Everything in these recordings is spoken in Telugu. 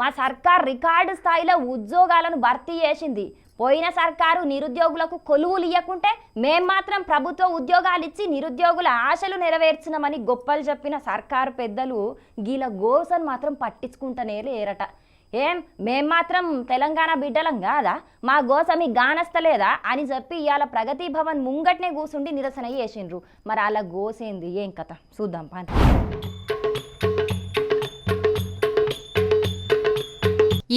మా సర్కార్ రికార్డు స్థాయిలో ఉద్యోగాలను భర్తీ చేసింది. పోయిన సర్కారు నిరుద్యోగులకు కొలువులు ఇవ్వకుంటే మేం మాత్రం ప్రభుత్వ ఉద్యోగాలు ఇచ్చి నిరుద్యోగుల ఆశలు నెరవేర్చినామని గొప్పలు చెప్పిన సర్కారు పెద్దలు గీల గోసను మాత్రం పట్టించుకుంటనే లేరట. మేం మాత్రం తెలంగాణ బిడ్డలం కాదా, మా గోస మీ గానస్తలేదా అని చెప్పి ఇవాళ ప్రగతి భవన్ ముంగట్నే కూసుండి నిరసన చేసిండ్రు. మరి అలా గోసేంది ఏం కథ చూద్దాం పని.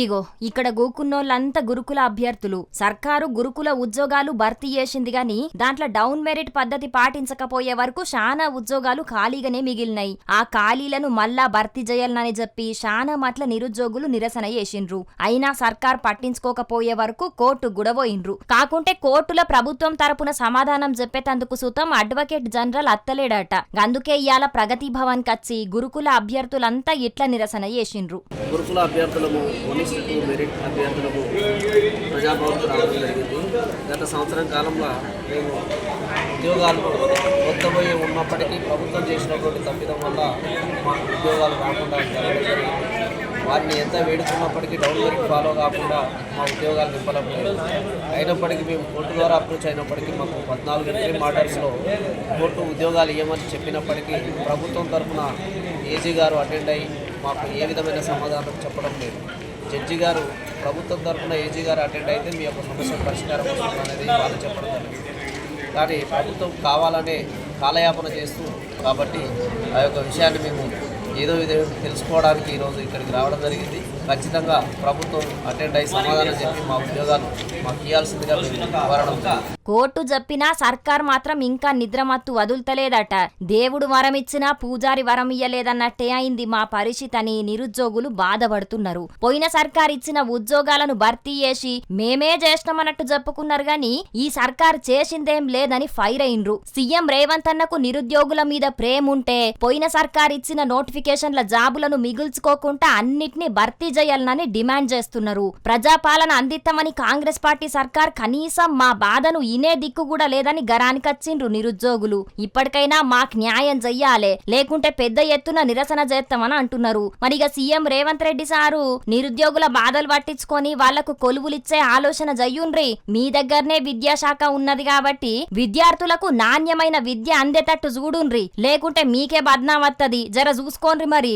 ఇగో ఇక్కడ గోకున్నోళ్ళంతా గురుకుల అభ్యర్థులు. సర్కారు గురుకుల ఉద్యోగాలు భర్తీ చేసింది గాని దాంట్లో డౌన్ మెరిట్ పద్ధతి పాటించకపోయే వరకు శానా ఉద్యోగాలు ఖాళీగానే మిగిలినాయి. ఆ ఖాళీలను మళ్ళా భర్తీ చేయాలని చెప్పి శానా మట్ల నిరుద్యోగులు నిరసన చేసిండ్రు. అయినా సర్కార్ పట్టించుకోకపోయే వరకు కోర్టు గుడవోయిండ్రు. కాకుంటే కోర్టుల ప్రభుత్వం తరపున సమాధానం చెప్పేటందుకు సుతం అడ్వకేట్ జనరల్ అత్తలేడట. అందుకే ఇయాల ప్రగతి భవన్ కచ్చి గురుకుల అభ్యర్థులంతా ఇట్లా నిరసన చేసిండ్రు. గురుకుల అభ్యర్థులకు మెరిట్ అభ్యర్థులకు ప్రజాభవన్కు రావడం జరిగింది. గత సంవత్సరం కాలంలో మేము ఉద్యోగాలు కొత్తపోయి ఉన్నప్పటికీ ప్రభుత్వం చేసినటువంటి తప్పిదం వల్ల మాకు ఉద్యోగాలు రాకుండా జరగడం. వారిని ఎంత వేడుకున్నప్పటికీ డౌన్ మెరిట్ ఫాలో కాకుండా మా ఉద్యోగాలు నింపలేదు. అయినప్పటికీ మేము కోర్టు ద్వారా అప్రోచ్ అయినప్పటికీ మాకు 14 ఇంట్రీమ్ ఆర్డర్స్లో కోర్టు ఉద్యోగాలు ఇవ్వమని చెప్పినప్పటికీ ప్రభుత్వం తరఫున ఏజీ గారు అటెండ్ అయ్యి మాకు ఏ విధమైన సమాధానం చెప్పడం లేదు. జడ్జి గారు ప్రభుత్వం తరఫున ఏజీ గారు అటెండ్ అయితే మీ యొక్క సమస్య పరిష్కారం వస్తుంది అనేది వాళ్ళు చెప్పడం జరిగింది. కానీ ప్రభుత్వం కావాలనే కాలయాపన చేస్తూ కాబట్టి ఆ యొక్క విషయాన్ని మేము ఏదో విధంగా తెలుసుకోవడానికి ఈరోజు ఇక్కడికి రావడం జరిగింది. ఖచ్చితంగా ప్రభుత్వం అటెండ్ అయ్యి సమాధానం చెప్పి మా ఉద్యోగాలు మాకు ఇవ్వాల్సిందిగా కోరడం. కోర్టు చెప్పినా సర్కార్ మాత్రం ఇంకా నిద్రమత్తు వదులుతలేదట. దేవుడు వరం ఇచ్చినా పూజారి వరం ఇయ్యలేదన్నట్టే అయింది మా పరిస్థితి అని నిరుద్యోగులు బాధపడుతున్నారు. పోయిన సర్కార్ ఇచ్చిన ఉద్యోగాలను భర్తీ చేసి మేమే చేసినామన్నట్టు చెప్పుకున్నారు గాని ఈ సర్కార్ చేసిందేం లేదని ఫైర్ అయిండ్రు. సీఎం రేవంత్ అన్నకు నిరుద్యోగుల మీద ప్రేముంటే పోయిన సర్కార్ ఇచ్చిన నోటిఫికేషన్ల జాబులను మిగుల్చుకోకుండా అన్నిటినీ భర్తీ చేయాలని డిమాండ్ చేస్తున్నారు. ప్రజాపాలన అందిస్తామని కాంగ్రెస్ పార్టీ సర్కార్ కనీసం మా బాధను ఇనే దిక్కు కూడా లేదని గరానికచ్చిండ్రు నిరుద్యోగులు. ఇప్పటికైనా మాకు న్యాయం చెయ్యాలే, లేకుంటే పెద్ద ఎత్తున నిరసన చేస్తామని అంటున్నారు. మరిగా సీఎం రేవంత్ రెడ్డి సారు నిరుద్యోగుల బాధలు పట్టించుకొని వాళ్లకు కొలువులిచ్చే ఆలోచన చెయ్యుండ్రి. మీ దగ్గరనే విద్యాశాఖ ఉన్నది కాబట్టి విద్యార్థులకు నాణ్యమైన విద్య అందేటట్టు చూడుండ్రి, లేకుంటే మీకే బద్నాం వత్తది. జర చూసుకోండ్రి మరి.